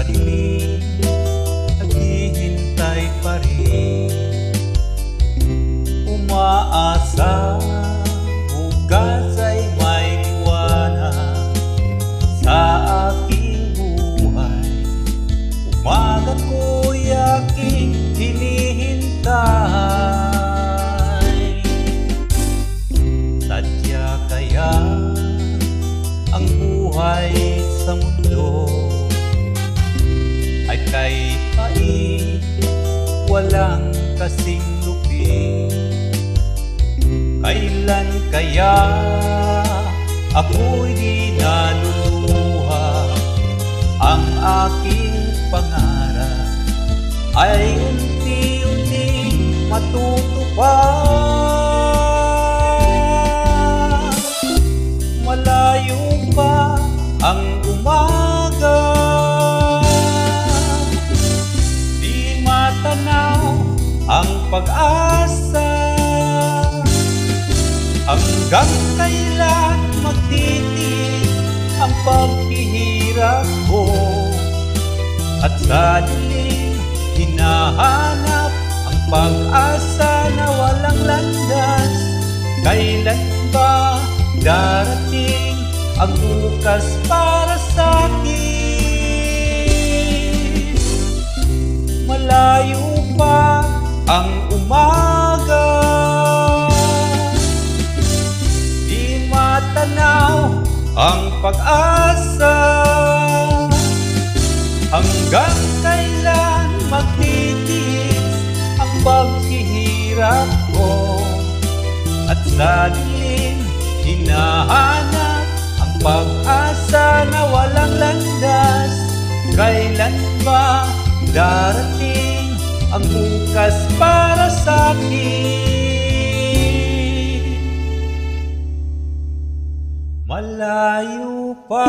Sa dilim, naghihintay pa rin, umaasa, bukas ay may liwanag sa aking buhay. Umaga ko'y aking hinihintay. Sadya kaya ang buhay sa mundo ay kahit walang kasing lupit? Kailan kaya ako'y di naluluha? Ang aking pangarap ay unti-unti matutupad. Malayo pa ang umaga, di matanaw ang pag-asa. Hanggang kailan magtitiis ang paghihirap ko, at sa dilim hinahanap ang pag-asa na walang landas. Kailan ba darating ang bukas para sa akin? Malayo pa ang umaga, di matanaw ang pag-asa. Hanggang kailan magtitiis ang paghihirap ko, at sa dilim hinahanap ang pag-asa na walang landas. Kailan ba darating ang bukas para sa akin? Malayo pa.